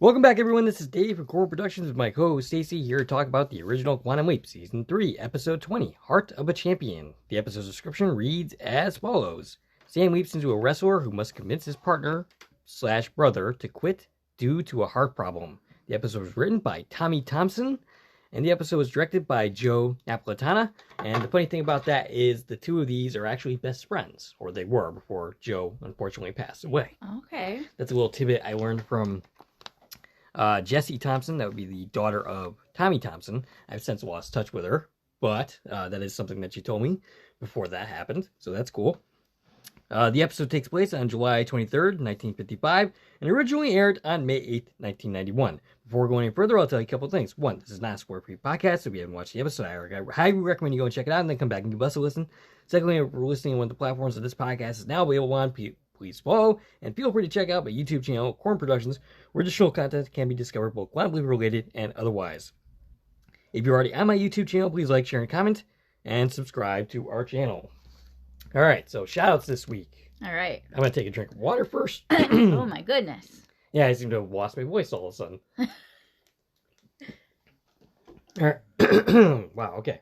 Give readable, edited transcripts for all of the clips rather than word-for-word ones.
Welcome back, everyone. This is Dave from Core Productions with my co-host Stacie here to talk about the original Quantum Leap, Season 3, Episode 20, Heart of a Champion. The episode's description reads as follows. Sam leaps into a wrestler who must convince his partner/brother to quit due to a heart problem. The episode was written by Tommy Thompson, and the episode was directed by Joe Napolitano. And the funny thing about that is the two of these are actually best friends, or they were before Joe unfortunately passed away. Okay. That's a little tidbit I learned from Jessie Thompson. That would be the daughter of Tommy Thompson. I've since lost touch with her, but that is something that she told me before that happened, so that's cool. The episode takes place on July 23rd, 1955, and originally aired on May 8th, 1991. Before going any further, I'll tell you a couple of things. One, this is not a spoiler-free podcast, so if you haven't watched the episode, I highly recommend you go and check it out, and then come back and give us a listen. Secondly, if you're listening on one of the platforms that this podcast is now available on, please follow, and feel free to check out my YouTube channel, Corn Productions, where additional content can be discovered, both Quantum Leap related and otherwise. If you're already on my YouTube channel, please like, share, and comment, and subscribe to our channel. All right, so shout-outs this week. All right. I'm going to take a drink of water first. Oh, my goodness. Yeah, I seem to have lost my voice all of a sudden. All right. Wow, okay.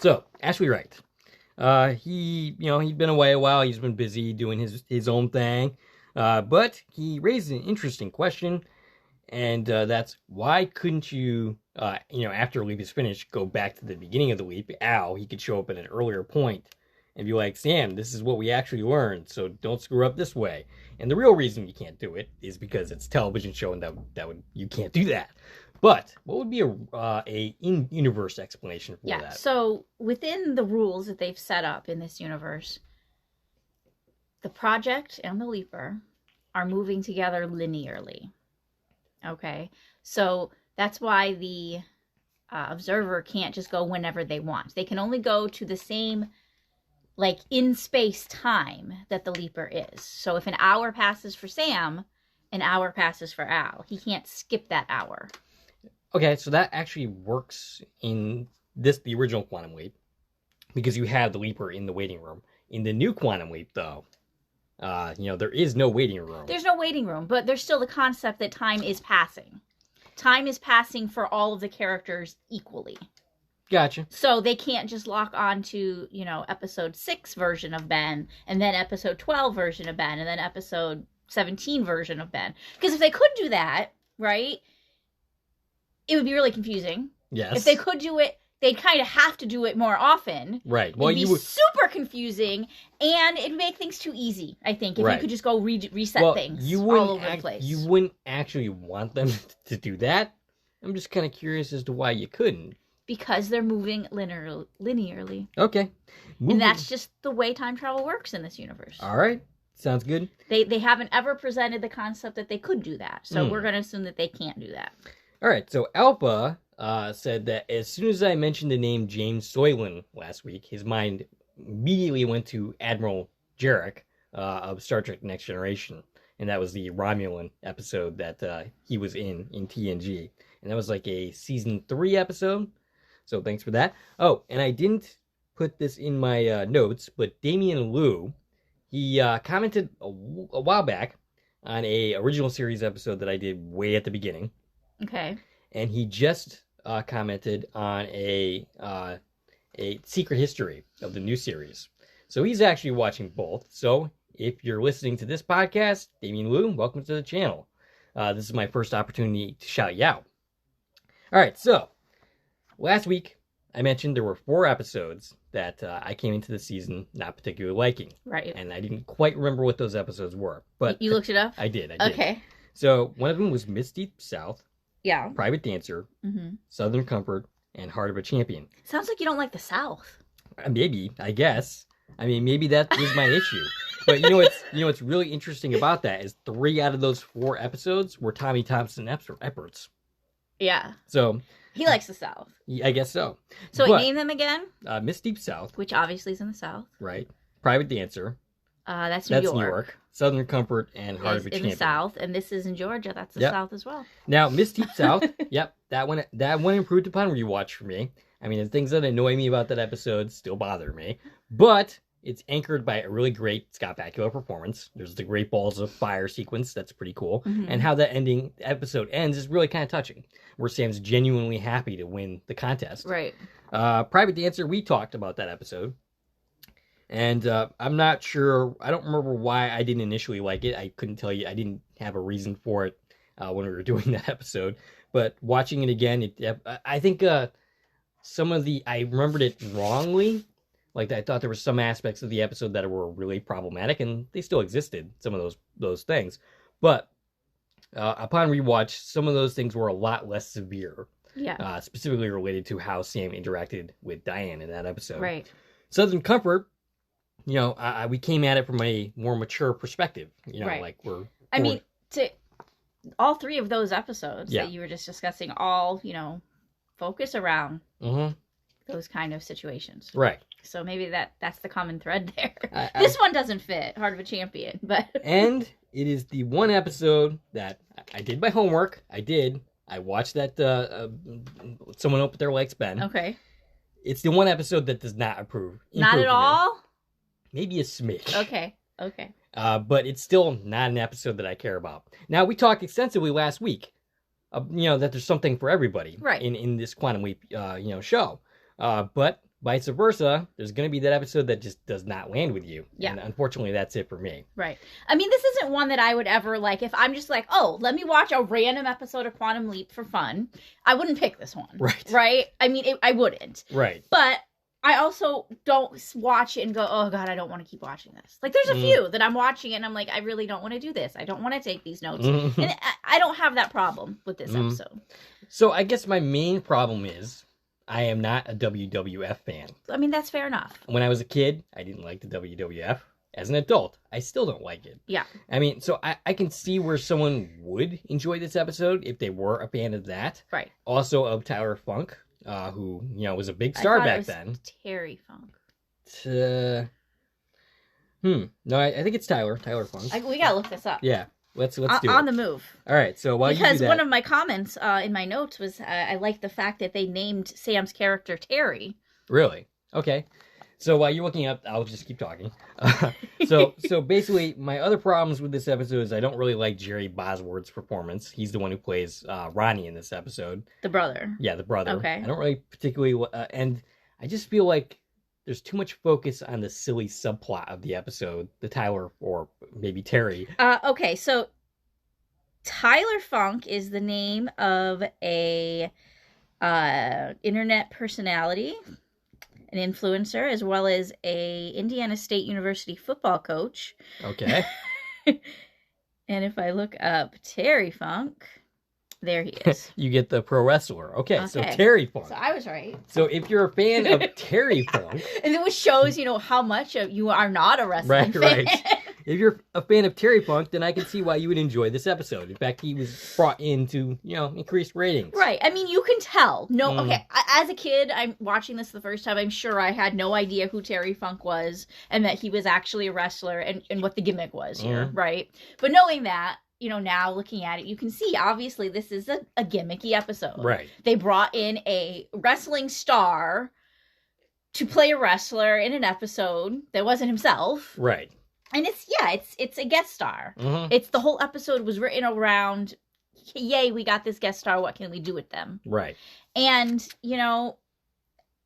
So, Ashley Wright. He'd been away a while. He's been busy doing his own thing. But he raised an interesting question, and that's why couldn't you, after a leap is finished, go back to the beginning of the leap? He could show up at an earlier point and be like, Sam, this is what we actually learned, so don't screw up this way. And the real reason you can't do it is because it's a television show, and you can't do that. But what would be a in-universe explanation for that? Yeah, so within the rules that they've set up in this universe, the Project and the Leaper are moving together linearly. Okay? So that's why the observer can't just go whenever they want. They can only go to the same, in space time that the Leaper is. So if an hour passes for Sam, an hour passes for Al. He can't skip that hour. Okay, so that actually works in the original Quantum Leap, because you have the Leaper in the waiting room. In the new Quantum Leap, though, there is no waiting room. There's no waiting room, but there's still the concept that time is passing. Time is passing for all of the characters equally. Gotcha. So they can't just lock on to, episode 6 version of Ben, and then episode 12 version of Ben, and then episode 17 version of Ben. Because if they could do that, right, it would be really confusing. Yes. If they could do it, they'd kind of have to do it more often. Right. Well, it'd be super confusing, and it'd make things too easy, I think, if you could just go reset things all over the place. You wouldn't actually want them to do that. I'm just kind of curious as to why you couldn't. Because they're moving linearly. Okay. And that's just the way time travel works in this universe. All right. Sounds good. They haven't ever presented the concept that they could do that. So we're going to assume that they can't do that. All right. So Alpha said that as soon as I mentioned the name James Soylent last week, his mind immediately went to Admiral Jarek of Star Trek Next Generation. And that was the Romulan episode that he was in TNG. And that was like a season 3 episode. So thanks for that. Oh, and I didn't put this in my notes, but Damian Liu, he commented a while back on a original series episode that I did way at the beginning. Okay. And he just commented on a secret history of the new series. So he's actually watching both. So if you're listening to this podcast, Damian Liu, welcome to the channel. This is my first opportunity to shout you out. All right, so last week, I mentioned there were 4 episodes that I came into the season not particularly liking. Right. And I didn't quite remember what those episodes were. But you looked it up? I did. Okay. So one of them was Miss Deep South. Yeah. Private Dancer. Mm-hmm. Southern Comfort. And Heart of a Champion. Sounds like you don't like the South. Maybe, I guess. I mean, maybe that is my issue. But what's really interesting about that is 3 out of those 4 episodes were Tommy Thompson efforts. Yeah. So he likes the South. I guess so. So name them again. Miss Deep South, which obviously is in the South. Right. Private Dancer. That's New York. Southern Comfort and Heart of a Champion. In the South, and this is in Georgia. That's the South as well. Now, Miss Deep South. Yep, that one improved upon rewatch for me. I mean, the things that annoy me about that episode still bother me, but it's anchored by a really great Scott Bakula performance. There's the great balls of fire sequence. That's pretty cool. Mhm. And how that episode ends is really kind of touching, where Sam's genuinely happy to win the contest. Right. Private Dancer, we talked about that episode. And I'm not sure, I don't remember why I didn't initially like it. I couldn't tell you, I didn't have a reason for it when we were doing that episode. But watching it again, I think some of I remembered it wrongly. Like, I thought there were some aspects of the episode that were really problematic, and they still existed, some of those things. But upon rewatch, some of those things were a lot less severe. Yeah. Specifically related to how Sam interacted with Diane in that episode. Right. Southern Comfort, we came at it from a more mature perspective. Right. Like we're... I mean, all three of those episodes Yeah. that you were just discussing all, focus around Mhm. those kind of situations. Right. So maybe that's the common thread there. I- This one doesn't fit Heart of a Champion, but And it is the one episode that I did my homework. I watched that Someone Opened Their Legs, Ben. okay. It's the one episode that does not improve Not me. at all? Maybe a smidge. Okay. But it's still not an episode that I care about. Now, we talked extensively last week, that there's something for everybody Right. in this Quantum Leap, show. But vice versa, there's going to be that episode that just does not land with you. Yeah. And unfortunately, that's it for me. Right. I mean, this isn't one that I would ever, like, if I'm just like, oh, let me watch a random episode of Quantum Leap for fun, I wouldn't pick this one. Right. Right? I mean, I wouldn't. Right. But I also don't watch it and go, oh, God, I don't want to keep watching this. Like, there's a few that I'm watching it and I'm like, I really don't want to do this. I don't want to take these notes. And I don't have that problem with this episode. So I guess my main problem is I am not a WWF fan. I mean, that's fair enough. When I was a kid, I didn't like the WWF. As an adult, I still don't like it. Yeah. I mean, so I can see where someone would enjoy this episode if they were a fan of that. Right. Also of Tyler Funk, who, was a big star back then. Terry Funk. No, I think it's Tyler Funk. We gotta look this up. Yeah, let's do it. On the move. All right, so while you do Because that, one of my comments in my notes was I like the fact that they named Sam's character Terry. Really? Okay. So while you're looking up, I'll just keep talking. So basically, my other problems with this episode is I don't really like Jerry Bosworth's performance. He's the one who plays Ronnie in this episode. The brother. Yeah, the brother. Okay. I don't really particularly... and I just feel like there's too much focus on the silly subplot of the episode. The Tyler, or maybe Terry. Okay, so Tyler Funk is the name of a internet personality, an influencer, as well as a Indiana State University football coach. Okay. And if I look up Terry Funk, there he is. You get the pro wrestler. Okay, so Okay. Terry Funk. So I was right. So if you're a fan of Terry Funk... And it shows, how much you are not a wrestling fan. Right. If you're a fan of Terry Funk, then I can see why you would enjoy this episode. In fact, he was brought in to, increase ratings. Right. I mean, you can tell. No, okay. As a kid, I'm watching this the first time. I'm sure I had no idea who Terry Funk was and that he was actually a wrestler and what the gimmick was here, right? But knowing that, now looking at it, you can see, obviously, this is a gimmicky episode. Right. They brought in a wrestling star to play a wrestler in an episode that wasn't himself. Right. And it's a guest star. Mm-hmm. It's the whole episode was written around, yay, we got this guest star. What can we do with them? Right. And,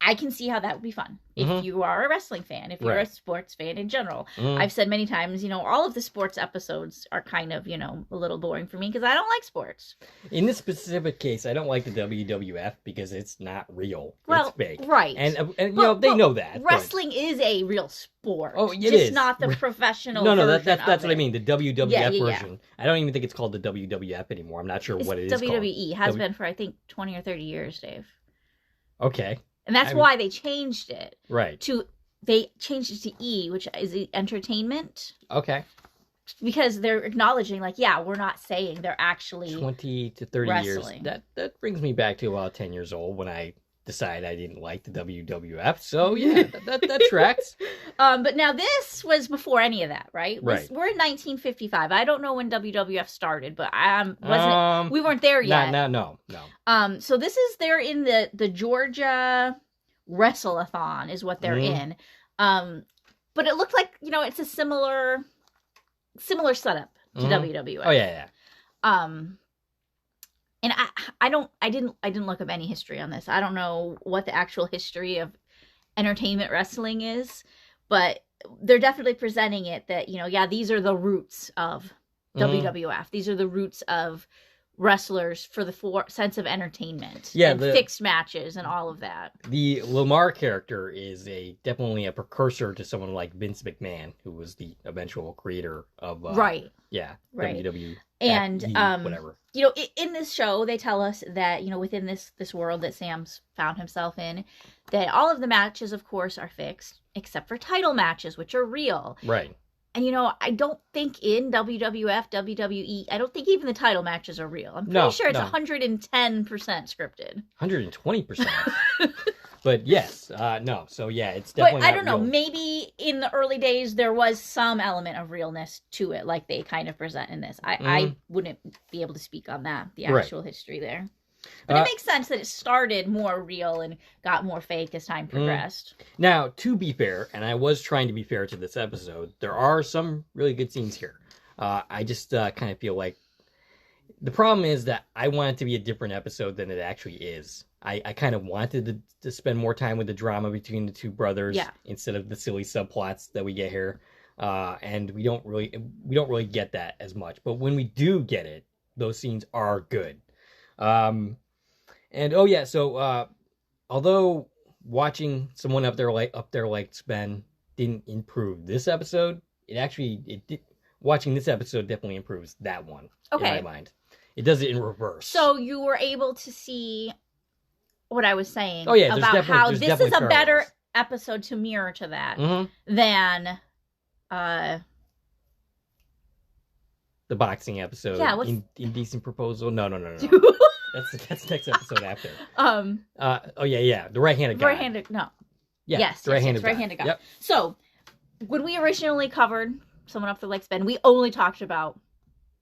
I can see how that would be fun if you are a wrestling fan, if you're a sports fan in general. I've said many times, all of the sports episodes are kind of, a little boring for me because I don't like sports. In this specific case, I don't like the WWF because it's not real. Well, it's fake. Right. And they know that. Wrestling is a real sport. Oh, it just is. not the professional No, version that's of what I mean. The WWF Yeah. version. I don't even think it's called the WWF anymore. I'm not sure what it is WWE called. has been for, I think, 20 or 30 years, Dave. Okay. And that's why they changed it. Right. They changed it to E, which is entertainment. Okay. Because they're acknowledging, we're not saying they're actually 20 to 30 wrestling. years. That brings me back to about 10 years old when I decided I didn't like the WWF. So, yeah, that tracks. But now this was before any of that, right? Right. We're in 1955. I don't know when WWF started, but we weren't there yet. yet. No. So they're in the Georgia Wrestle-a-thon is what they're in. but it looked like, it's a similar setup to WWF. Oh yeah. And I didn't look up any history on this. I don't know what the actual history of entertainment wrestling is, but they're definitely presenting it that, these are the roots of WWF. These are the roots of wrestlers for the sense of entertainment. Yeah, and fixed matches and all of that. The Lamar character is definitely a precursor to someone like Vince McMahon, who was the eventual creator of right. Yeah, right. WWF. And whatever. In this show, they tell us that within this world that Sam's found himself in, that all of the matches, of course, are fixed, except for title matches, which are real. Right. And I don't think in WWF, WWE, I don't think even the title matches are real. I'm pretty sure it's 110% scripted. 120%. But yes, no. So yeah, it's definitely. But I don't know. Maybe in the early days there was some element of realness to it, like they kind of present in this. I wouldn't be able to speak on that, the actual history there. But it makes sense that it started more real and got more fake as time progressed. Now, to be fair, and I was trying to be fair to this episode, there are some really good scenes here. I just kind of feel like the problem is that I want it to be a different episode than it actually is. I kind of wanted to spend more time with the drama between the two brothers instead of the silly subplots that we get here. And we don't really get that as much. But when we do get it, those scenes are good. So although watching someone up there like Sven didn't improve this episode, watching this episode definitely improves that one. Okay. In my mind. It does it in reverse. So you were able to see what I was saying about how this is a better episode to mirror to that than the boxing episode. Yeah, Indecent Proposal. No. That's next episode after. The right-handed guy. Right-handed, no. Yeah, yes, the right-handed guy. Yep. So, when we originally covered Someone Up the Like Sven, we only talked about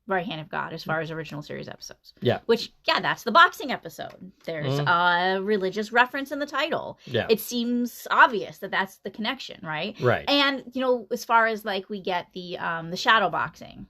Right Hand of God as far as original series episodes. Yeah. Which, that's the boxing episode. There's a religious reference in the title. Yeah. It seems obvious that that's the connection, right? Right. And, as far as, we get the shadow boxing.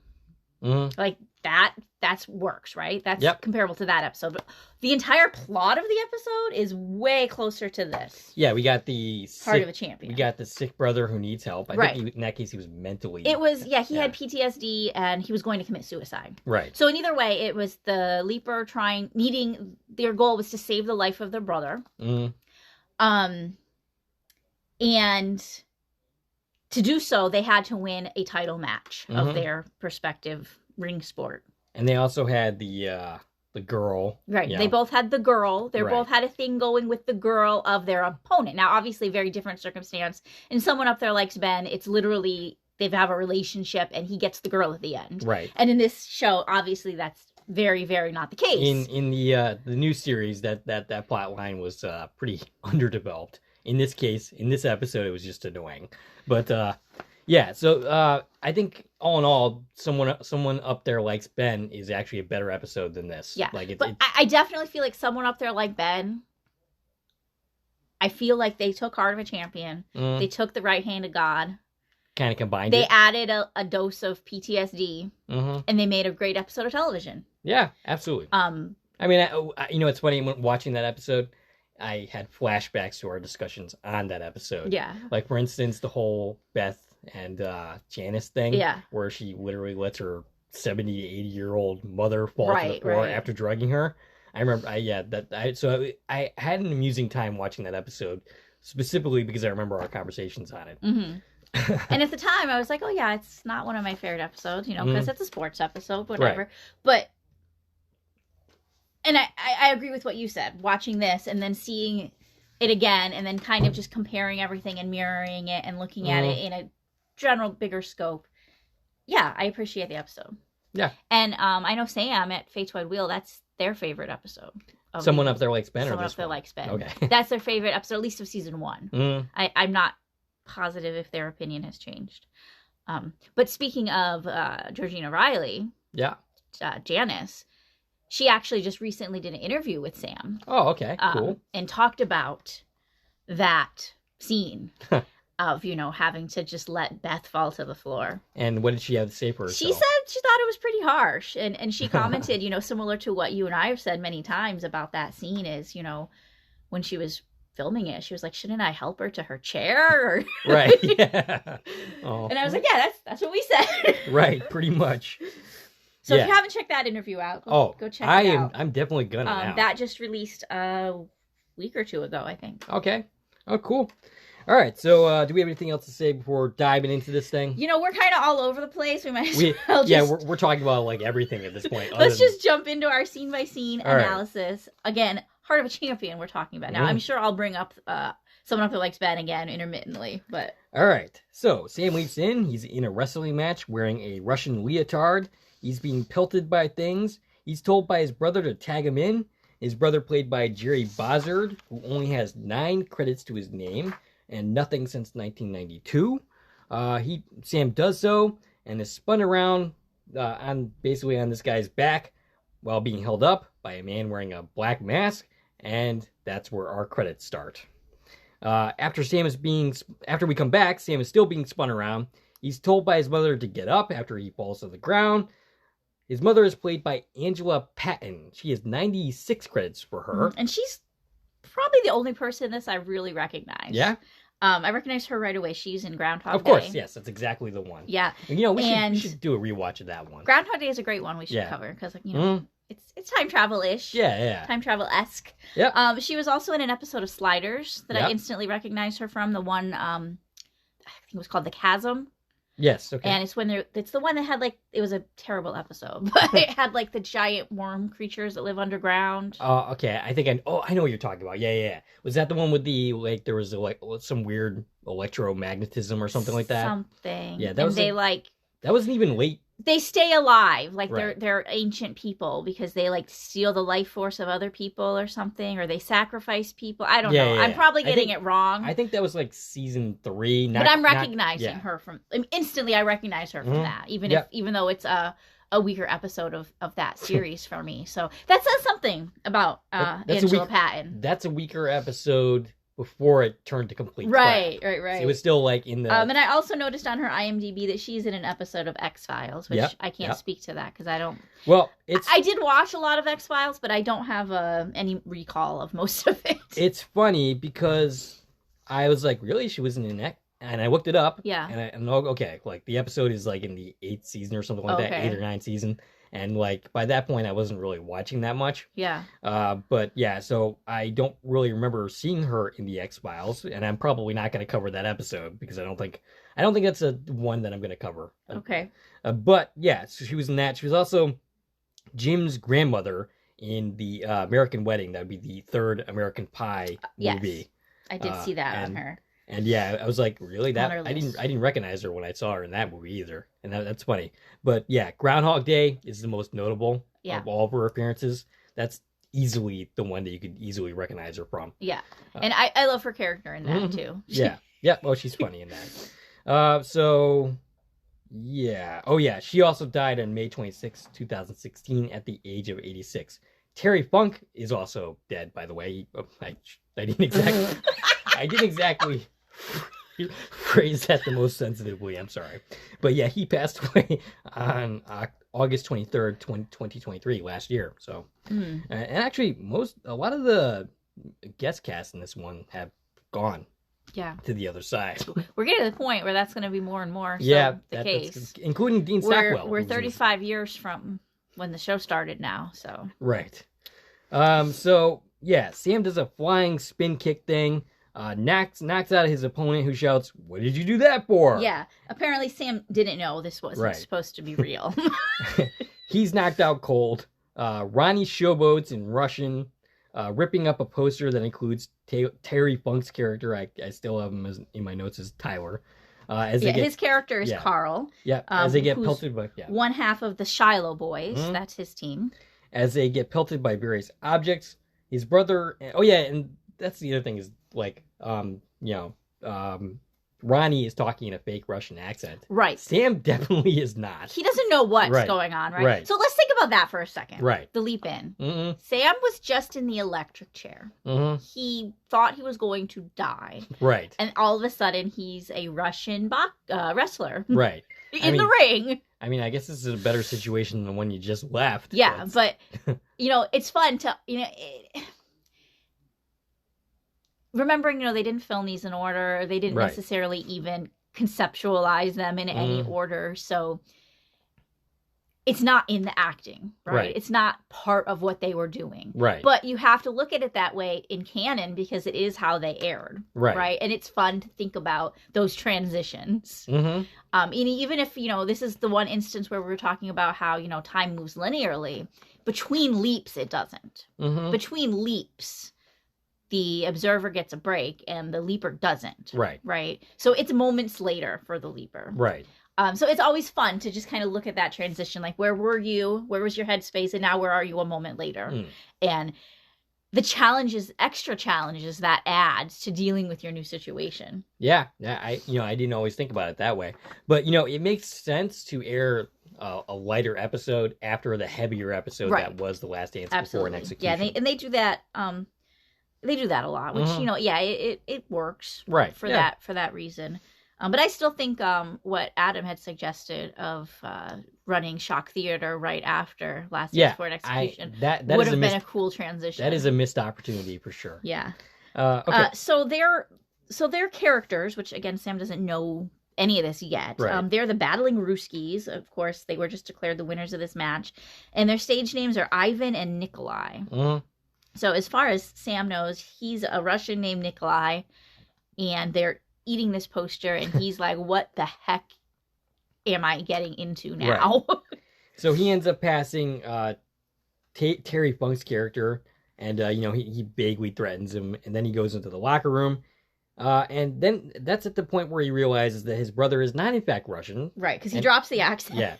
Like, that's works, right? That's comparable to that episode. But the entire plot of the episode is way closer to this. Yeah, we got the Heart of a Champion. We got the sick brother who needs help. I think in that case he was mentally. It was he had PTSD and he was going to commit suicide. Right. So in either way, it was the Leaper their goal was to save the life of their brother. And to do so, they had to win a title match of their respective ring sport. And they also had the girl. Right. They both had the girl. They both had a thing going with the girl of their opponent. Now, obviously, very different circumstance. And Someone Up There Likes Ben, it's literally they have a relationship and he gets the girl at the end. Right. And in this show, obviously, that's very, very not the case. In the new series, that plot line was pretty underdeveloped. In this case, in this episode, it was just annoying. But so I think all in all, someone Up There Likes Ben is actually a better episode than this. Yeah, I definitely feel like Someone Up There Like Ben. I feel like they took Heart of a Champion. They took the Right Hand of God. Kind of combined. They added a dose of PTSD, and they made a great episode of television. Yeah, absolutely. I mean, it's funny when watching that episode. I had flashbacks to our discussions on that episode. Yeah. Like, for instance, the whole Beth and Janice thing. Yeah. Where she literally lets her 70 to 80-year-old mother fall to the floor after drugging her. I remember, I had an amusing time watching that episode, specifically because I remember our conversations on it. And at the time, I was like, it's not one of my favorite episodes, because it's a sports episode, whatever. Right. But... And I agree with what you said, watching this and then seeing it again and then kind of just comparing everything and mirroring it and looking at it in a general bigger scope. Yeah, I appreciate the episode. Yeah. And I know Sam at Fate's Wide Wheel, that's their favorite episode. Someone Up There Likes Ben. Someone Up There Likes Ben. Okay. That's their favorite episode, at least of season 1. I'm not positive if their opinion has changed. But speaking of Georgina Riley. Yeah. Janice. She actually just recently did an interview with Sam. Oh, okay. Cool. And talked about that scene. of, having to just let Beth fall to the floor. And what did she have to say for herself? She said she thought it was pretty harsh. And she commented, similar to what you and I have said many times about that scene is, when she was filming it, she was like, shouldn't I help her to her chair? Right, yeah. Oh. And I was like, yeah, that's what we said. Right, pretty much. So if you haven't checked that interview out, go check it out. I'm definitely gonna now. That just released a week or two ago, I think. Okay. Oh, cool. All right, so do we have anything else to say before diving into this thing? We're kind of all over the place. We might as well just... Yeah, we're talking about, like, everything at this point. Let's just jump into our scene-by-scene analysis. Right. Again, Heart of a Champion we're talking about now. I'm sure I'll bring up someone up that likes Ben again intermittently, but... All right, so Sam leaps in. He's in a wrestling match wearing a Russian leotard. He's being pelted by things. He's told by his brother to tag him in. His brother, played by Jerry Bozzard, who only has 9 credits to his name and nothing since 1992. Sam does so and is spun around on this guy's back while being held up by a man wearing a black mask, and that's where our credits start. After we come back, Sam is still being spun around. He's told by his mother to get up after he falls to the ground. His mother is played by Angela Patton. She has 96 credits for her. And she's probably the only person in this I really recognize. Yeah? I recognize her right away. She's in Groundhog Day. Of course, yes. That's exactly the one. Yeah. And, we should do a rewatch of that one. Groundhog Day is a great one we should cover. Because, it's time travel-ish. Yeah. Time travel-esque. Yeah. She was also in an episode of Sliders that I instantly recognized her from. The one, I think it was called The Chasm. Yes, okay. And it's the one that had, it was a terrible episode, but it had, the giant worm creatures that live underground. Oh, okay. I know what you're talking about. Yeah. Was that the one with the, there was, some weird electromagnetism or something like that? Something. Yeah, that wasn't even late. They stay alive, right. they're ancient people because they steal the life force of other people or something, or they sacrifice people. I don't know. Yeah. I'm probably getting it wrong. I think that was season 3. But I'm recognizing her from instantly. I recognize her from that, even though it's a weaker episode of that series for me. So that says something about Angela Patton. That's a weaker episode before it turned to complete right. So it was still in the... and I also noticed on her IMDb that she's in an episode of X-Files, which I can't speak to that because I don't... Well, I did watch a lot of X-Files, but I don't have any recall of most of it. It's funny because I was like, really? She was in an... And I looked it up. Yeah. And okay, the episode is in the 8th season or something like that, 8 or 9 season. And by that point, I wasn't really watching that much. Yeah. But yeah, so I don't really remember seeing her in the X-Files, and I'm probably not going to cover that episode because I don't think that's a one that I'm going to cover. Okay. But yeah, so she was in that. She was also Jim's grandmother in the American Wedding. That would be the 3rd American Pie movie. Yes, I did see that on her. And yeah, I was like, really? That I didn't recognize her when I saw her in that movie either, and that's funny. But yeah, Groundhog Day is the most notable of all of her appearances. That's easily the one that you could easily recognize her from. Yeah, and I love her character in that too. Yeah. Well, she's funny in that. So yeah. Oh yeah, she also died on May 26, 2016, at the age of 86. Terry Funk is also dead, by the way. I didn't exactly phrase that the most sensitively. I'm sorry. But yeah, he passed away on August 23rd, 2023, last year. So, and actually, a lot of the guest cast in this one have gone to the other side. We're getting to the point where that's going to be more and more the case. Including Dean Stockwell. We're 35 years from when the show started now, so. Right. So, yeah, Sam does a flying spin kick thing. Knocks out his opponent, who shouts, "What did you do that for?" Yeah, apparently Sam didn't know this wasn't supposed to be real. He's knocked out cold. Ronnie showboats in Russian, ripping up a poster that includes Terry Funk's character. I still have him in my notes as Tyler. His character is Carl. Yeah, as they get pelted by... Yeah. One half of the Shiloh Boys. Mm-hmm. That's his team. As they get pelted by various objects. His brother... Oh, yeah, and that's the other thing is, Ronnie is talking in a fake Russian accent. Right. Sam definitely is not. He doesn't know what's Right. going on, right? Right. So let's think about that for a second. Right. The leap in. Mm-hmm. Sam was just in the electric chair. Mm-hmm. He thought he was going to die. Right. And all of a sudden, he's a Russian wrestler. Right. In the ring. I mean, I guess this is a better situation than the one you just left. Yeah, but, it's fun to, remembering, they didn't film these in order. They didn't Right. necessarily even conceptualize them in any order. So it's not in the acting, right? It's not part of what they were doing. Right. But you have to look at it that way in canon because it is how they aired. Right. And it's fun to think about those transitions. Mm-hmm. And even if, this is the one instance where we were talking about how, time moves linearly, between leaps, it doesn't. Mm-hmm. Between leaps, the observer gets a break and the leaper doesn't. Right. Right. So it's moments later for the leaper. Right. So it's always fun to just kind of look at that transition. Like, where were you? Where was your headspace? And now where are you a moment later? And the extra challenges that adds to dealing with your new situation. Yeah. I didn't always think about it that way. But, it makes sense to air a lighter episode after the heavier episode that was The Last Dance before an execution. Yeah, and they do that. They do that a lot, which it works for that reason. But I still think what Adam had suggested of running shock theater right after Last Dance before an execution that would have been a cool transition. That is a missed opportunity for sure. Yeah. Okay. So they're characters, which again Sam doesn't know any of this yet. Right. They're the Battling Ruskies. Of course, they were just declared the winners of this match, and their stage names are Ivan and Nikolai. Mm-hmm. So as far as Sam knows, he's a Russian named Nikolai, and they're eating this poster, and he's like, what the heck am I getting into now? Right. So he ends up passing Terry Funk's character, and, he vaguely threatens him, and then he goes into the locker room, and then that's at the point where he realizes that his brother is not, in fact, Russian. Right, because he drops the accent. Yeah.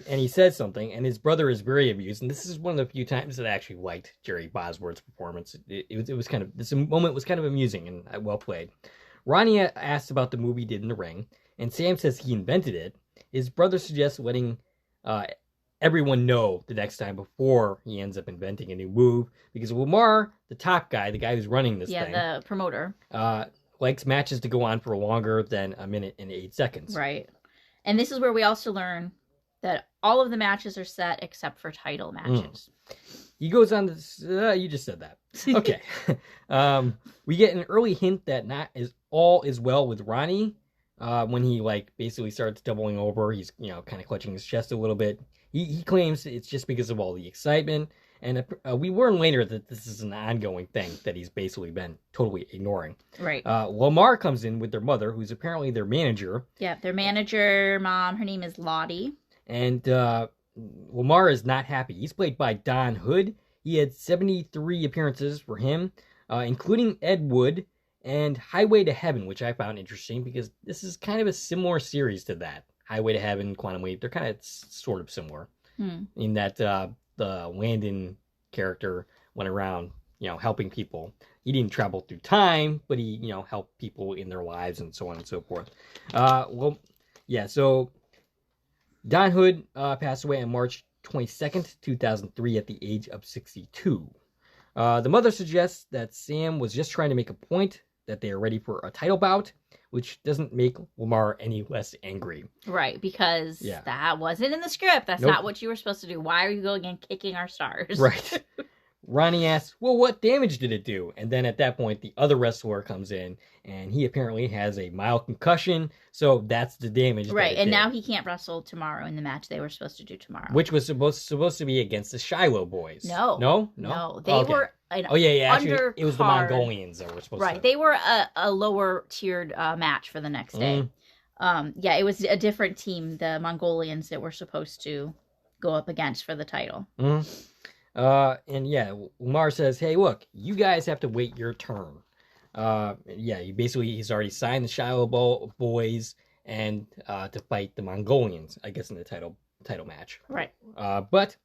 And he says something, and his brother is very amused. And this is one of the few times that I actually liked Jerry Bosworth's performance. It was kind of, this moment was kind of amusing and well played. Ronnie asks about the move he did in the ring, and Sam says he invented it. His brother suggests letting everyone know the next time before he ends up inventing a new move, because Lamar, the top guy, the guy who's running this thing, the promoter, likes matches to go on for longer than a minute and 8 seconds. Right. And this is where we also learn that all of the matches are set except for title matches. He goes on to, you just said that. Okay. We get an early hint that not all is well with Ronnie when he basically starts doubling over. He's, kind of clutching his chest a little bit. He claims it's just because of all the excitement. And we learn later that this is an ongoing thing that he's basically been totally ignoring. Right. Lamar comes in with their mother, who's apparently their manager. Yeah, their manager, mom, her name is Lottie. And Lamar is not happy. He's played by Don Hood. He had 73 appearances for him, including Ed Wood and Highway to Heaven, which I found interesting because this is kind of a similar series to that. Highway to Heaven, Quantum Leap, they're kind of sort of similar in that the Landon character went around, helping people. He didn't travel through time, but he, helped people in their lives and so on and so forth. So Don Hood passed away on March 22nd, 2003 at the age of 62. The mother suggests that Sam was just trying to make a point that they are ready for a title bout, which doesn't make Lamar any less angry. Right, because that wasn't in the script. That's not what you were supposed to do. Why are you going and kicking our stars? Right. Ronnie asks, well, what damage did it do? And then at that point, the other wrestler comes in, and he apparently has a mild concussion, so that's the damage. Right, and now he can't wrestle tomorrow in the match they were supposed to do tomorrow. Which was supposed to be against the Shiloh boys. No. No? They were actually, it was the Mongolians that were supposed to. Right, they were a lower tiered match for the next day. It was a different team, the Mongolians, that were supposed to go up against for the title. Lamar says, hey, look, you guys have to wait your turn. He's already signed the Shiloh boys and to fight the Mongolians, I guess, in the title match. Right. But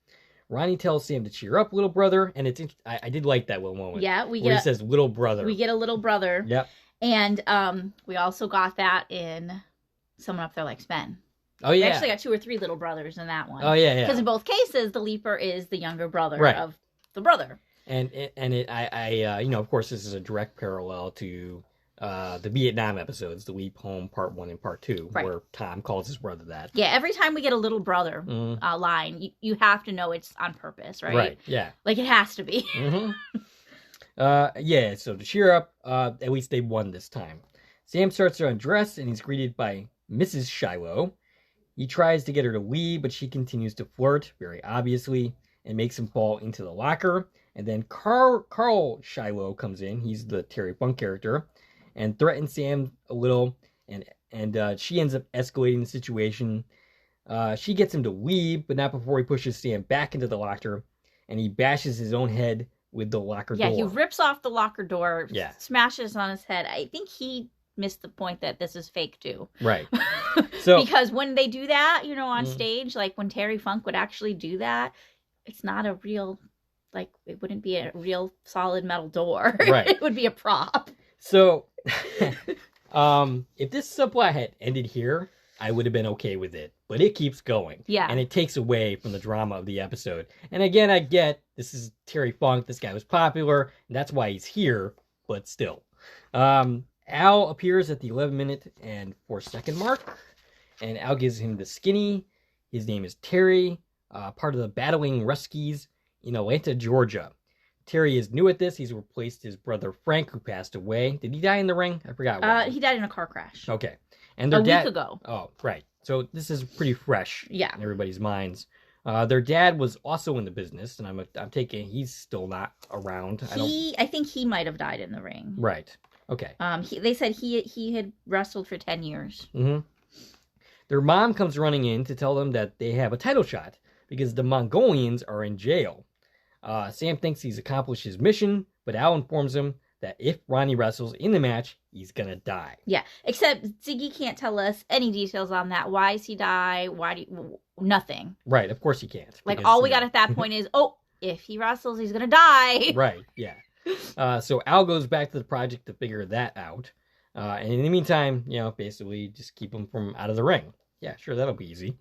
Ronnie tells Sam to cheer up, little brother, and I did like that little moment. Yeah, he says little brother. We get a little brother. Yep. And we also got that in Someone Up There Likes Men. Oh, We yeah. actually got 2 or 3 little brothers in that one. Oh, yeah, yeah. Because in both cases, the Leaper is the younger brother Right. of the brother. And of course, this is a direct parallel to the Vietnam episodes, the Leap Home Part 1 and Part 2, Right. where Tom calls his brother that. Yeah, every time we get a little brother line, you have to know it's on purpose, right? Right, yeah. Like, it has to be. Mm-hmm. Yeah, so to cheer up, at least they won this time. Sam starts to undress, and he's greeted by Mrs. Shiloh. He tries to get her to leave, but she continues to flirt, very obviously, and makes him fall into the locker. And then Carl Shiloh comes in, he's the Terry Funk character, and threatens Sam a little, and she ends up escalating the situation. She gets him to leave, but not before he pushes Sam back into the locker, and he bashes his own head with the locker door. Yeah, he rips off the locker door, Yeah. smashes on his head. I think he missed the point that this is fake, too. Right. So Because when they do that, on stage, like when Terry Funk would actually do that, it's not a real, like, it wouldn't be a real solid metal door. Right. It would be a prop. So, if this subplot had ended here, I would have been okay with it. But it keeps going. Yeah. And it takes away from the drama of the episode. And again, I get this is Terry Funk. This guy was popular. And that's why he's here. But still. Al appears at the 11-minute and 4-second mark. And Al gives him the skinny. His name is Terry. Part of the Battling Ruskies in Atlanta, Georgia. Terry is new at this. He's replaced his brother Frank, who passed away. Did he die in the ring? I forgot. He died in a car crash. Okay. And their dad... week ago. Oh, right. So this is pretty fresh Yeah. in everybody's minds. Their dad was also in the business, and I'm taking he's still not around. I think he might have died in the ring. Right. Okay. They said he had wrestled for 10 years. Mm-hmm. Their mom comes running in to tell them that they have a title shot because the Mongolians are in jail. Sam thinks he's accomplished his mission, but Al informs him that if Ronnie wrestles in the match, he's gonna die. Yeah, except Ziggy can't tell us any details on that. Why does he die? Nothing. Right, of course he can't. Like, all we got at that point is, if he wrestles, he's gonna die. Right, yeah. So Al goes back to the project to figure that out. And in the meantime, basically just keep him from out of the ring. Yeah, sure, that'll be easy.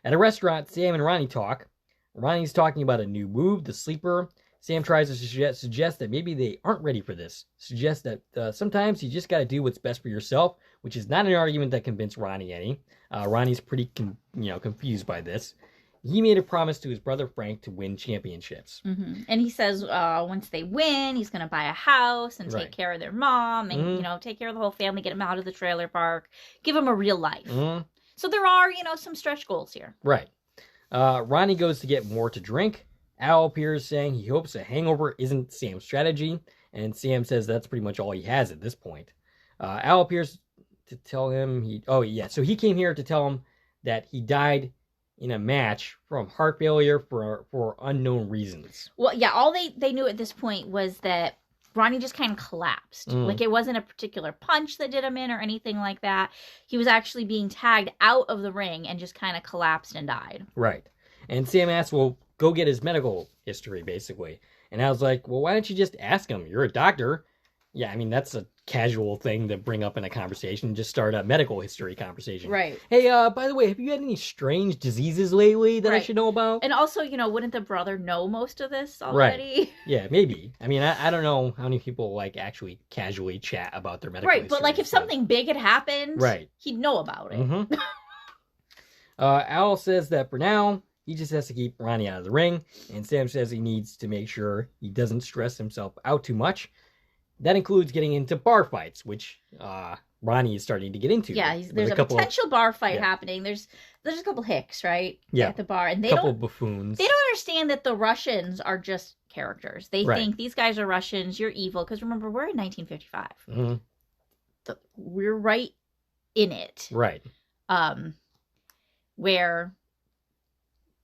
At a restaurant, Sam and Ronnie talk. Ronnie's talking about a new move, the sleeper. Sam tries to suggest that maybe they aren't ready for this. Suggests that sometimes you just got to do what's best for yourself, which is not an argument that convinced Ronnie any. Ronnie's pretty confused by this. He made a promise to his brother Frank to win championships. Mm-hmm. And he says once they win, he's going to buy a house and take care of their mom and, take care of the whole family, get them out of the trailer park, give them a real life. Mm-hmm. So there are, some stretch goals here. Right. Ronnie goes to get more to drink. Al appears saying he hopes a hangover isn't Sam's strategy, and Sam says that's pretty much all he has at this point. Al appears to tell him so he came here to tell him that he died in a match from heart failure for unknown reasons. Well, yeah, all they knew at this point was that Ronnie just kind of collapsed. Like, it wasn't a particular punch that did him in or anything like that. He was actually being tagged out of the ring and just kind of collapsed and died. Right. And Sam asks, well, go get his medical history, basically. And I was like, well, why don't you just ask him? You're a doctor. Yeah, I mean, that's a casual thing to bring up in a conversation. Just start a medical history conversation. Right. Hey, by the way, have you had any strange diseases lately that I should know about? And also, wouldn't the brother know most of this already? Right. Yeah, maybe. I mean, I don't know how many people, actually casually chat about their medical history. But, if something big had happened, he'd know about it. Mm-hmm. Al says that for now, he just has to keep Ronnie out of the ring, and Sam says he needs to make sure he doesn't stress himself out too much. That includes getting into bar fights, which Ronnie is starting to get into. Yeah, there's a potential bar fight happening. There's a couple hicks, right? Yeah. At the bar. And couple buffoons. They don't understand that the Russians are just characters. They think these guys are Russians, you're evil. Because remember, we're in 1955. Mm-hmm. We're right in it. Right. Where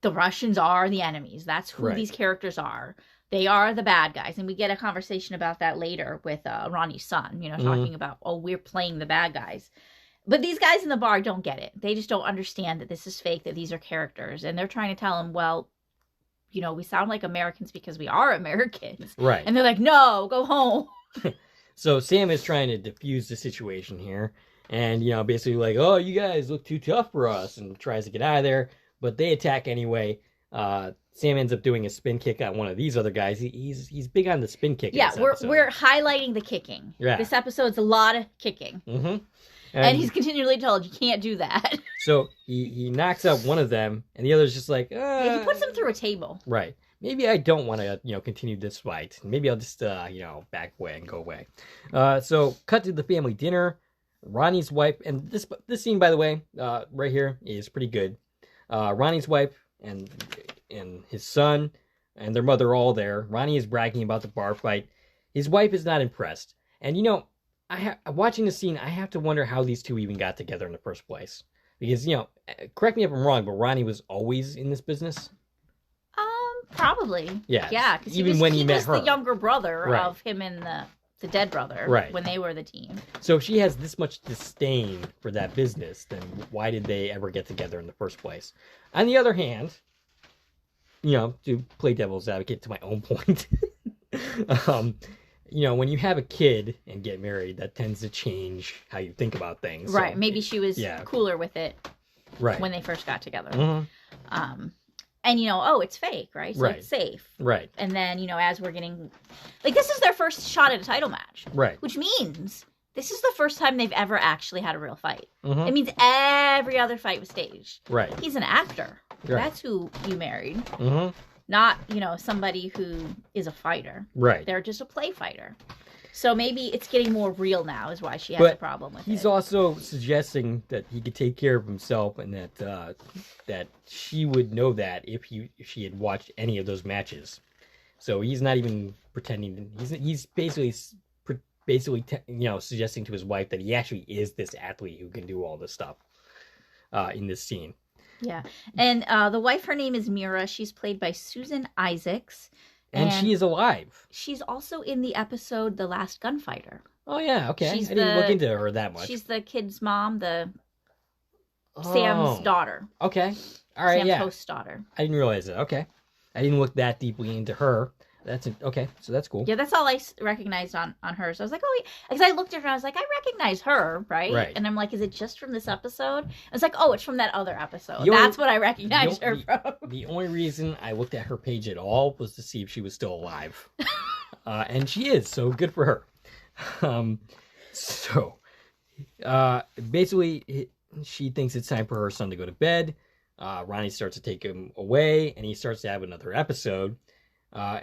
the Russians are the enemies. That's who these characters are. They are the bad guys. And we get a conversation about that later with Ronnie's son, talking about, we're playing the bad guys. But these guys in the bar don't get it. They just don't understand that this is fake, that these are characters. And they're trying to tell him, well, we sound like Americans because we are Americans. Right. And they're like, no, go home. So Sam is trying to diffuse the situation here. And, basically like, oh, you guys look too tough for us. And tries to get out of there. But they attack anyway. Sam ends up doing a spin kick on one of these other guys. He's big on the spin kick. Yeah, we're highlighting the kicking. Yeah. This episode's a lot of kicking. Mm-hmm. And he's continually told, you can't do that. So he knocks out one of them, and the other's just like, Yeah, he puts him through a table. Right. Maybe I don't want to, continue this fight. Maybe I'll just, back away and go away. So cut to the family dinner. Ronnie's wife, and this scene, by the way, right here is pretty good. Ronnie's wife and his son and their mother are all there. Ronnie is bragging about the bar fight. His wife is not impressed. And, watching the scene, I have to wonder how these two even got together in the first place. Because, correct me if I'm wrong, but Ronnie was always in this business? Probably. Yeah. Yeah, because he was the younger brother of him and the dead brother when they were the team. So if she has this much disdain for that business, then why did they ever get together in the first place? On the other hand, to play devil's advocate to my own point, when you have a kid and get married, that tends to change how you think about things. Right. So, maybe she was cooler with it when they first got together. Mm-hmm. And, it's fake, right? So it's safe. Right. And then, as we're getting... this is their first shot at a title match. Right. Which means this is the first time they've ever actually had a real fight. Mm-hmm. It means every other fight was staged. Right. He's an actor. Right. That's who you married. Mm-hmm. Not, somebody who is a fighter. Right. They're just a play fighter. So maybe it's getting more real now is why she has a problem with it. He's also suggesting that he could take care of himself and that she would know that if she had watched any of those matches. So he's not even pretending. He's basically suggesting to his wife that he actually is this athlete who can do all this stuff in this scene. Yeah. And the wife, her name is Mira. She's played by Susan Isaacs. And she is alive. She's also in the episode The Last Gunfighter. Oh, yeah. Okay. I didn't look into her that much. She's the kid's mom, Sam's daughter. Okay. All right, Sam's host's daughter. I didn't realize it. Okay. I didn't look that deeply into her. Okay, so that's cool. Yeah, that's all I recognized on her. So I was like, oh, because I looked at her and I was like, I recognize her, right? Right. And I'm like, is it just from this episode? I was like, oh, it's from that other episode. That's what I recognized her from. The only reason I looked at her page at all was to see if she was still alive. And she is, so good for her. Basically, she thinks it's time for her son to go to bed. Ronnie starts to take him away, and he starts to have another episode.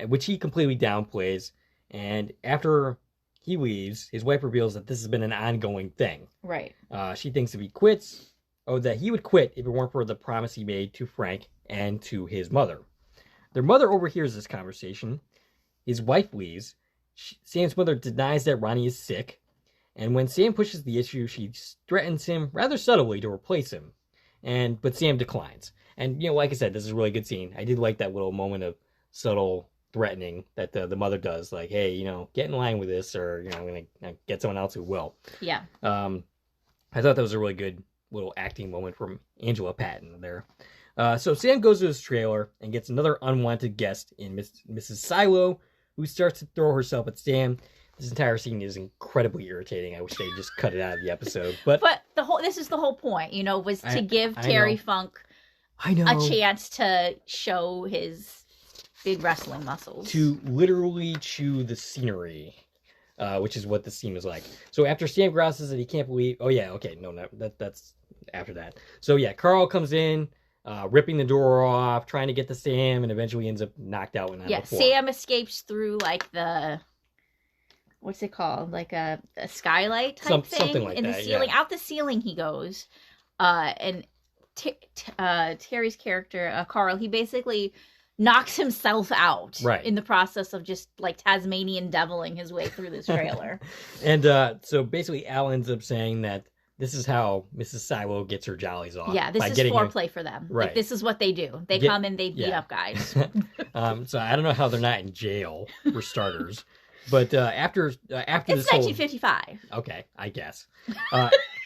Which he completely downplays. And after he leaves, his wife reveals that this has been an ongoing thing. Right. She thinks if he quits, that he would quit if it weren't for the promise he made to Frank and to his mother. Their mother overhears this conversation. His wife leaves. Sam's mother denies that Ronnie is sick. And when Sam pushes the issue, she threatens him rather subtly to replace him. But Sam declines. And, like I said, this is a really good scene. I did like that little moment of subtle threatening that the mother does, like, hey, get in line with this, or I'm gonna get someone else who will. Yeah. I thought that was a really good little acting moment from Angela Patton there. So Sam goes to his trailer and gets another unwanted guest in Mrs. Silo, who starts to throw herself at Sam. This entire scene is incredibly irritating. I wish they just cut it out of the episode, but this is the whole point, was to give Terry Funk a chance to show his big wrestling muscles. To literally chew the scenery, which is what the scene was like. So after Sam grouses that he can't believe... Oh, yeah, okay, no, that's after that. So, yeah, Carl comes in, ripping the door off, trying to get to Sam, and eventually ends up knocked out. Sam escapes through, what's it called? Like a skylight type thing? Something like in the ceiling. Yeah. Out the ceiling he goes. And Terry's character, Carl, he basically... knocks himself out in the process of just Tasmanian deviling his way through this trailer. And so basically Al ends up saying that this is how Mrs. Silo gets her jollies off. Yeah, this is foreplay for them. Right. This is what they do. They come and they beat up guys. So I don't know how they're not in jail, for starters. But after it's this 1955. Okay, I guess.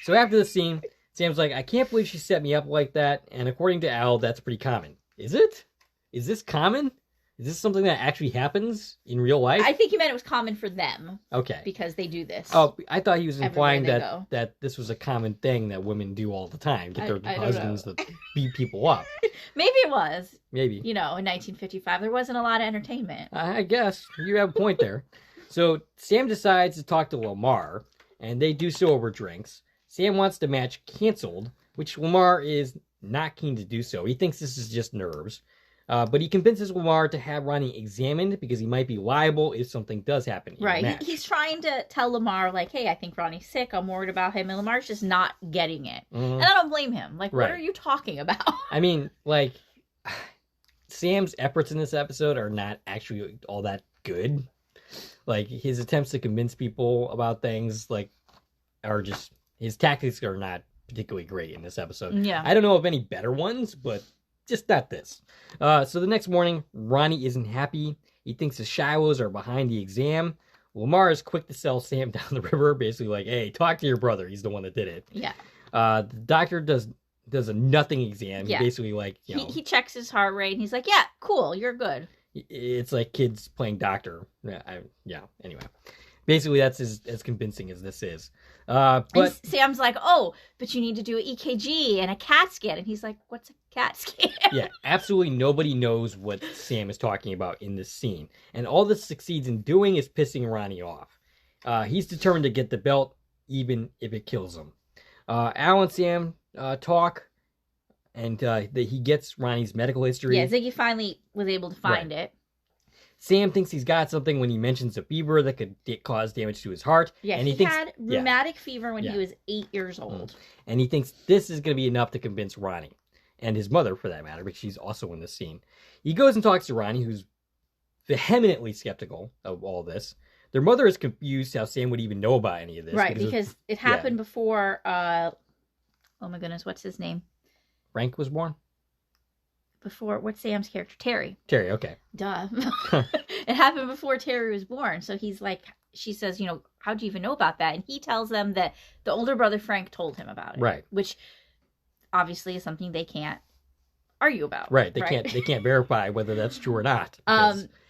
So after the scene, Sam's like, I can't believe she set me up like that. And according to Al, that's pretty common. Is it? Is this common? Is this something that actually happens in real life? I think he meant it was common for them. Okay. Because they do this. Oh, I thought he was implying go. that this was a common thing that women do all the time. Get their I husbands to beat people up. Maybe it was. Maybe. In 1955, there wasn't a lot of entertainment. I guess. You have a point there. So Sam decides to talk to Lamar, and they do so over drinks. Sam wants the match canceled, which Lamar is not keen to do so. He thinks this is just nerves. But he convinces Lamar to have Ronnie examined because he might be liable if something does happen in the match. He's trying to tell Lamar, like, hey, I think Ronnie's sick. I'm worried about him. And Lamar's just not getting it. And I don't blame him. Like, what are you talking about? I mean, like, Sam's efforts in this episode are not actually all that good. Like, his attempts to convince people about things, like, are just... His tactics are not particularly great in this episode. Yeah. I don't know of any better ones, but... Just not this. So the next morning, Ronnie isn't happy. He thinks the Shilohs are behind the exam. Lamar is quick to sell Sam down the river, basically like, hey, talk to your brother. He's the one that did it. Yeah. The doctor does a nothing exam. Yeah. Basically like, He checks his heart rate, and he's like, yeah, cool, you're good. It's like kids playing doctor. Anyway. Basically, that's as convincing as this is. But and Sam's like, oh, but you need to do an EKG and a CAT scan. And he's like, what's a CAT scan? Yeah, absolutely nobody knows what Sam is talking about in this scene. And all this succeeds in doing is pissing Ronnie off. He's determined to get the belt, even if it kills him. Al and Sam talk, and he gets Ronnie's medical history. Yeah, Ziggy finally was able to find it. Sam thinks he's got something when he mentions a fever that could cause damage to his heart. Yeah, and he had rheumatic fever when he was 8 years old. And he thinks this is going to be enough to convince Ronnie. And his mother, for that matter, because she's also in this scene. He goes and talks to Ronnie, who's vehemently skeptical of all this. Their mother is confused how Sam would even know about any of this. Right, because it happened before, oh my goodness, what's his name? Frank was born? Before, what's Sam's character? Terry. Terry, okay. Duh. It happened before Terry was born. So he's like, she says, how'd you even know about that? And he tells them that the older brother Frank told him about it. Right. Which obviously is something they can't argue about. Right. They can't verify whether that's true or not.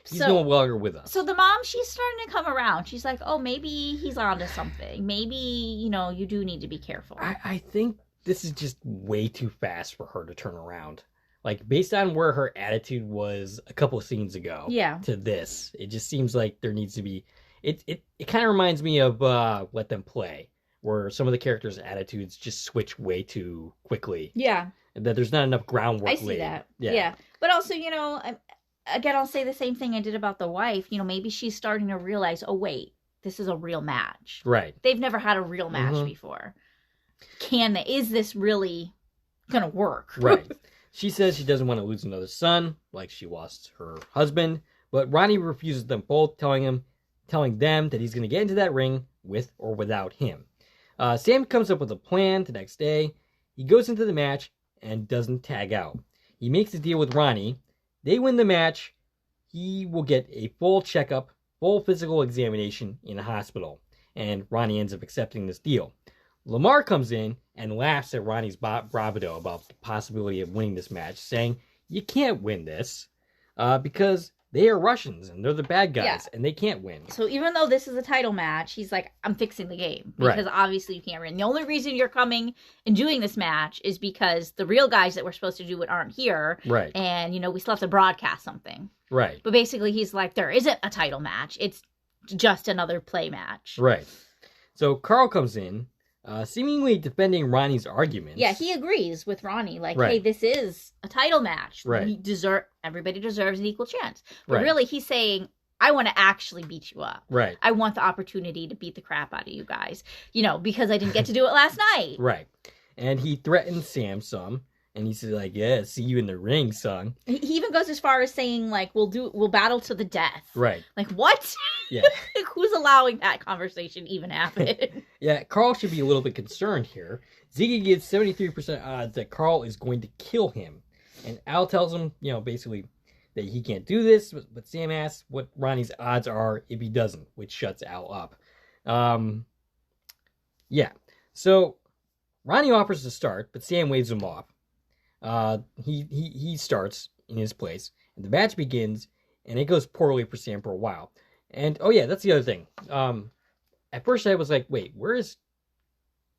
He's no longer with us. So the mom, she's starting to come around. She's like, oh, maybe he's onto something. Maybe, you do need to be careful. I think this is just way too fast for her to turn around. Like, based on where her attitude was a couple of scenes ago to this, it just seems like there needs to be... It kind of reminds me of Let Them Play, where some of the characters' attitudes just switch way too quickly. Yeah. That there's not enough groundwork laid. I see that. Yeah. But also, again, I'll say the same thing I did about the wife. Maybe she's starting to realize, oh, wait, this is a real match. Right. They've never had a real match before. Is this really going to work? Right. She says she doesn't want to lose another son, like she lost her husband, but Ronnie refuses them both, telling them that he's going to get into that ring with or without him. Sam comes up with a plan the next day. He goes into the match and doesn't tag out. He makes a deal with Ronnie. They win the match. He will get a full checkup, full physical examination in a hospital, and Ronnie ends up accepting this deal. Lamar comes in and laughs at Ronnie's bravado about the possibility of winning this match, saying, you can't win this because they are Russians and they're the bad guys and they can't win. So even though this is a title match, he's like, I'm fixing the game because obviously you can't win. The only reason you're coming and doing this match is because the real guys that we're supposed to do it aren't here. Right. And, we still have to broadcast something. Right. But basically he's like, there isn't a title match. It's just another play match. Right. So Carl comes in. Seemingly defending Ronnie's arguments. Yeah, he agrees with Ronnie. Like, hey, this is a title match. Right. Everybody deserves an equal chance. But really, he's saying, I want to actually beat you up. Right. I want the opportunity to beat the crap out of you guys. Because I didn't get to do it last night. Right. And he threatens Sam some. And he says, like, yeah, see you in the ring, son. He even goes as far as saying, like, we'll battle to the death. Right. Like, what? Yeah. Who's allowing that conversation even happen? Yeah, Carl should be a little bit concerned here. Ziggy gives 73% odds that Carl is going to kill him. And Al tells him, basically that he can't do this. But Sam asks what Ronnie's odds are if he doesn't, which shuts Al up. Yeah. So Ronnie offers to start, but Sam waves him off. He starts in his place, and the match begins, and it goes poorly for Sam for a while. And oh yeah, that's the other thing. At first I was like, wait, where is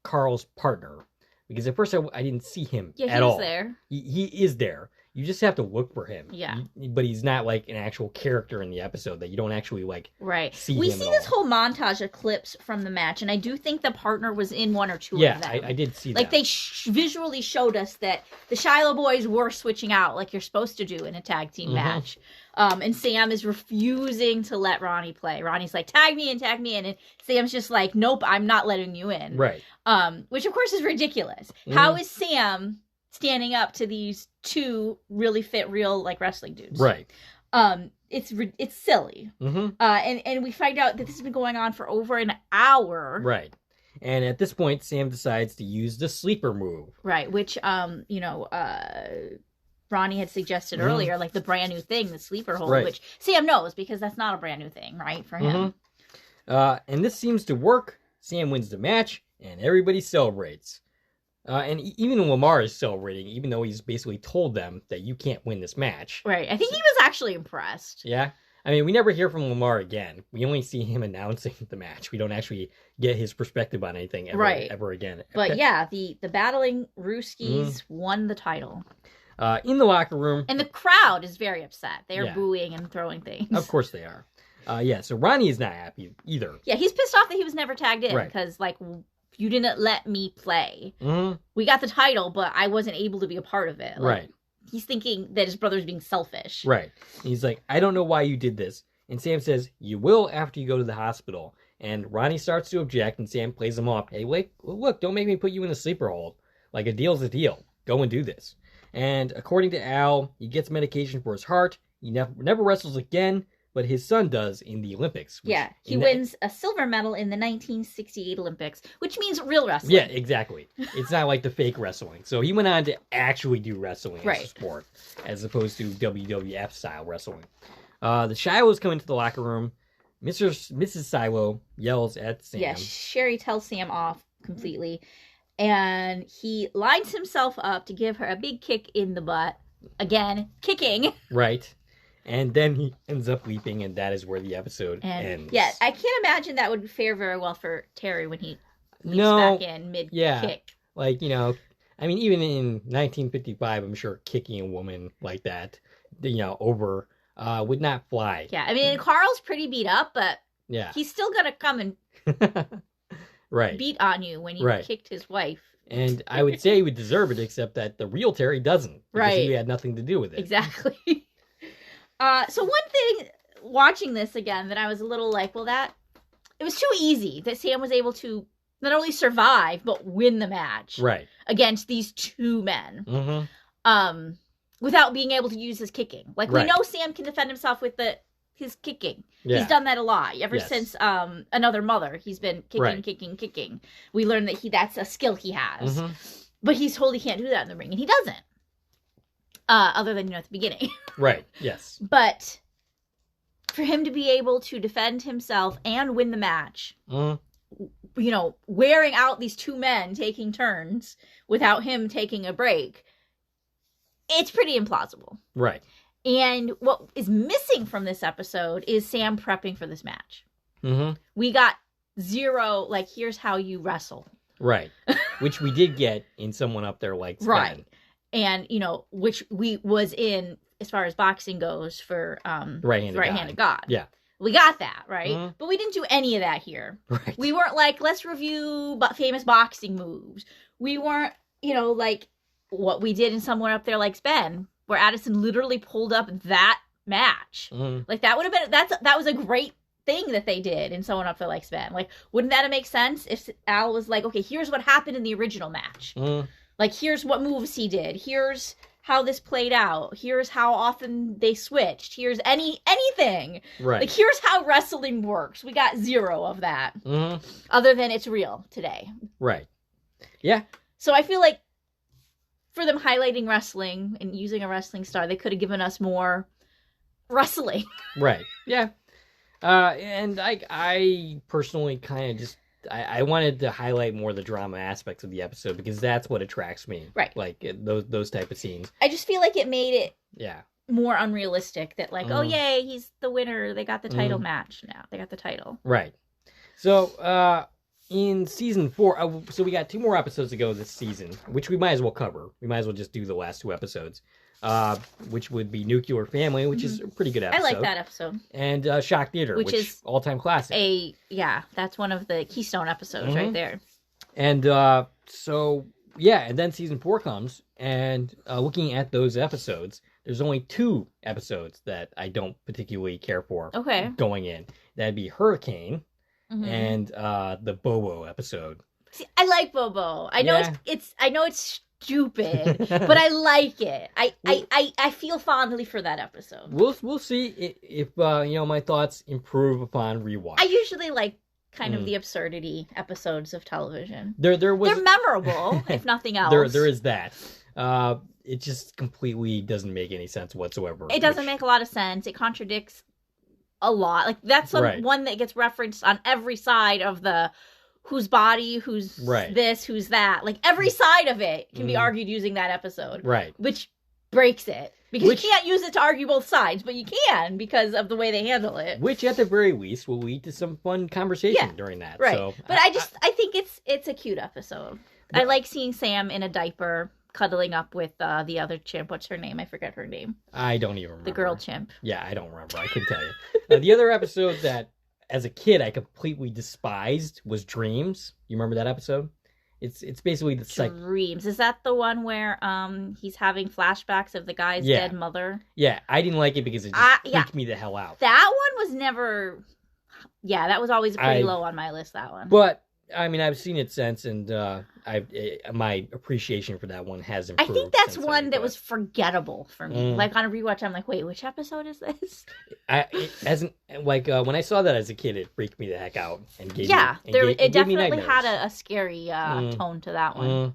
Carl's partner? Because at first I didn't see him at all. There. He is there. You just have to look for him. Yeah. But he's not like an actual character in the episode that you don't actually like see We him see at this all. whole montage of clips from the match, and I do think the partner was in one or two Yeah, of them. I did see like that. They visually showed us that the Shiloh boys were switching out like you're supposed to do in a tag team match. And Sam is refusing to let Ronnie play. Ronnie's like, tag me in. And Sam's just like, nope, I'm not letting you in. Right. Which of course is ridiculous. How is Sam standing up to these two really fit real like wrestling dudes? Right. It's silly. And we find out that this has been going on for over an hour. Right. And at this point, Sam decides to use the sleeper move. Right, which Ronnie had suggested earlier, like the brand new thing, the sleeper hold, which Sam knows because that's not a brand new thing, right, for him. And this seems to work. Sam wins the match, and everybody celebrates. And even Lamar is celebrating, even though he's basically told them that you can't win this match. Right. I think he was actually impressed. Yeah. I mean, we never hear from Lamar again. We only see him announcing the match. We don't actually get his perspective on anything ever again. But yeah, the battling Ruskies won the title. In the locker room. And the crowd is very upset. They're booing and throwing things. Of course they are. So Ronnie is not happy either. Yeah, he's pissed off that he was never tagged in because, like, you didn't let me play. We got the title, but I wasn't able to be a part of it. Like, he's thinking that his brother's being selfish. Right. He's like, I don't know why you did this. And Sam says, you will after you go to the hospital. And Ronnie starts to object, and Sam plays him off. Hey, wait, look, don't make me put you in a sleeper hold. Like, a deal's a deal. Go and do this. And according to Al, he gets medication for his heart. He never wrestles again, but his son does in the Olympics. Yeah, he wins a silver medal in the 1968 Olympics, which means real wrestling. Yeah, exactly. It's not like the fake wrestling. So he went on to actually do wrestling as a sport, as opposed to WWF-style wrestling. The Shilohs come into the locker room. Mrs. Silo yells at Sam. Yeah, Sherry tells Sam off completely. And he lines himself up to give her a big kick in the butt. Again, kicking. Right. And then he ends up leaping, and that is where the episode ends. Yeah, I can't imagine that would fare very well for Terry when he leaps back in mid-kick. Like, you know, I mean, even in 1955, I'm sure kicking a woman like that, you know, over, would not fly. Yeah, I mean, Carl's pretty beat up, but he's still going to come and beat on you when you kicked his wife. And I would say he would deserve it, except that the real Terry doesn't. Because he had nothing to do with it. Exactly. So one thing, watching this again, that I was a little like, well, it was too easy that Sam was able to not only survive, but win the match. Right. Against these two men. Without being able to use his kicking. Like, we know Sam can defend himself with his kicking. Yeah. He's done that a lot. Ever since Another Mother, he's been kicking. We learned that that's a skill he has. But he's told he can't do that in the ring, and he doesn't. Other than, at the beginning. Right, yes. But for him to be able to defend himself and win the match, wearing out these two men taking turns without him taking a break, it's pretty implausible. Right. And what is missing from this episode is Sam prepping for this match. We got zero, like, here's how you wrestle. Right. Which we did get in Someone Up There Like Sven. Right. And, which we was in, as far as boxing goes, for Right-Handed God. Yeah. We got that, right? But we didn't do any of that here. Right. We weren't like, let's review famous boxing moves. We weren't, like what we did in Someone Up There Like Sven, where Addison literally pulled up that match. Like, that would have been, that was a great thing that they did in Someone Up There Like Sven. Like, wouldn't that have made sense if Al was like, okay, here's what happened in the original match. Like, here's what moves he did. Here's how this played out. Here's how often they switched. Here's anything. Right. Like, here's how wrestling works. We got zero of that. Other than it's real today. Right. Yeah. So I feel like for them highlighting wrestling and using a wrestling star, they could have given us more wrestling. Right. Yeah. And I personally kind of just, I wanted to highlight more the drama aspects of the episode because that's what attracts me. Right. Like those type of scenes. I just feel like it made it more unrealistic that like, oh yay, he's the winner. They got the title match now. They got the title. Right. So, in season 4, so we got 2 more episodes to go this season, which we might as well cover. We might as well just do the last 2 episodes, which would be Nuclear Family, which is a pretty good episode. I like that episode. And Shock Theater, which is all-time classic. That's one of the keystone episodes right there. And so, yeah, and then season 4 comes, and looking at those episodes, there's only 2 episodes that I don't particularly care for going in. That'd be Hurricane. And the Bobo episode. See, I like Bobo. I know it's stupid, but I like it. I feel fondly for that episode. We'll see if my thoughts improve upon rewatch. I usually like kind of the absurdity episodes of television. They're memorable, if nothing else. There is that. It just completely doesn't make any sense whatsoever. It doesn't make a lot of sense. It contradicts a lot. Like that's one that gets referenced on every side of the whose body, who's this, who's that. Like every side of it can be argued using that episode. Right. Which breaks it. Because you can't use it to argue both sides, but you can because of the way they handle it. Which at the very least will lead to some fun conversation during that. Right. So, but I think it's a cute episode. I like seeing Sam in a diaper cuddling up with the other chimp. What's her name? I forget her name. I don't even remember. The girl chimp. Yeah, I don't remember. I couldn't tell you. The other episode that, as a kid, I completely despised was Dreams. You remember that episode? It's basically the Dreams. Is that the one where he's having flashbacks of the guy's dead mother? Yeah, I didn't like it because it just freaked me the hell out. That one was never. Yeah, that was always pretty low on my list. That one. But I mean, I've seen it since, and my appreciation for that one has improved. I think that's one that was forgettable for me. Like on a rewatch, I'm like, wait, which episode is this? When I saw that as a kid, it freaked me the heck out and gave it definitely had a scary tone to that one.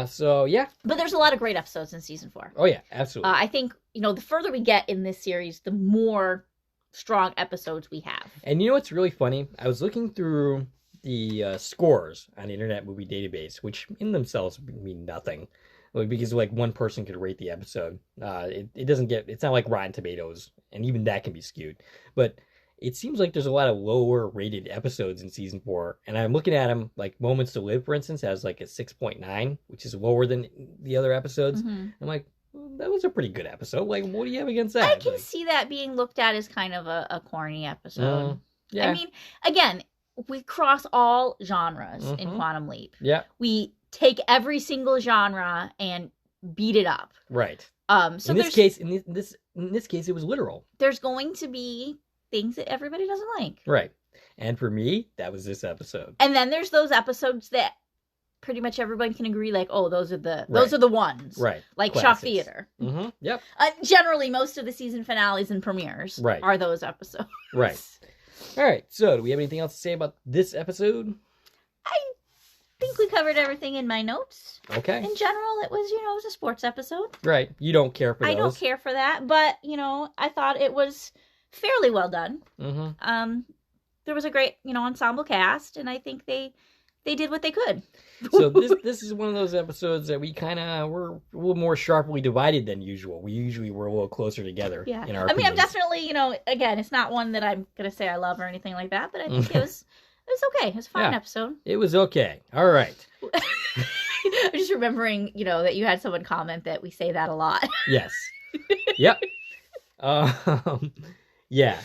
So yeah, but there's a lot of great episodes in season 4. Oh yeah, absolutely. I think the further we get in this series, the more strong episodes we have. And you know what's really funny? I was looking through the scores on the Internet Movie Database, which in themselves mean nothing, because one person could rate the episode. It doesn't get. It's not like Rotten Tomatoes, and even that can be skewed. But it seems like there's a lot of lower rated episodes in season 4, and I'm looking at them. Like Moments to Live, for instance, has like a 6.9, which is lower than the other episodes. I'm like, well, that was a pretty good episode. Like, what do you have against that? I can see that being looked at as kind of a corny episode. Yeah. I mean, again, we cross all genres in Quantum Leap. Yeah. We take every single genre and beat it up. Right. So in this case, it was literal. There's going to be things that everybody doesn't like. Right. And for me, that was this episode. And then there's those episodes that pretty much everyone can agree, like, oh, those are the ones. Right. Like Classics. Shock Theater. Yep. Generally, most of the season finales and premieres are those episodes. Right. All right, so do we have anything else to say about this episode? I think we covered everything in my notes. Okay. In general, it was a sports episode. Right. You don't care for those. I don't care for that, but, I thought it was fairly well done. There was a great, ensemble cast, and I think they did what they could. So this is one of those episodes that we kind of were a little more sharply divided than usual. We usually were a little closer together. Yeah. In our I'm opinions. definitely, again, it's not one that I'm going to say I love or anything like that, but I think it was okay. It was a fine episode. It was okay. All right. I'm just remembering, that you had someone comment that we say that a lot. Yes. Yep. Yeah.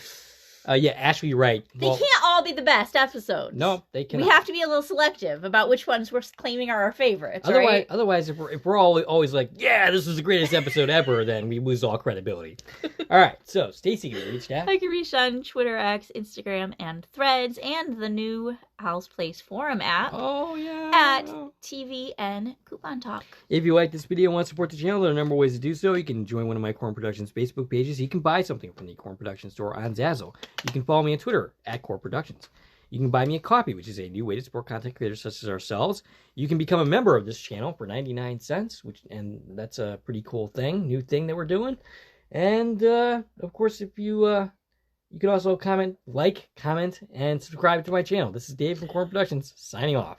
Ashley Wright. They can't all be the best episodes. No, they can't. We have to be a little selective about which ones we're claiming are our favorites, right? Otherwise, if we're always like, yeah, this is the greatest episode ever, then we lose all credibility. All right, so Stacie, can you reach that? I can reach on Twitter, X, Instagram, and Threads, and the new Al's Place Forum app. Oh, yeah. At TVN Coupon Talk. If you like this video and want to support the channel, there are a number of ways to do so. You can join one of my Corn Productions Facebook pages. You can buy something from the Corn Productions store on Zazzle. You can follow me on Twitter at Corn Productions. You can buy me a coffee, which is a new way to support content creators such as ourselves. You can become a member of this channel for 99 cents, and that's a pretty cool thing, new thing that we're doing. And, of course, if you can also comment, and subscribe to my channel. This is Dave from Corn Productions, signing off.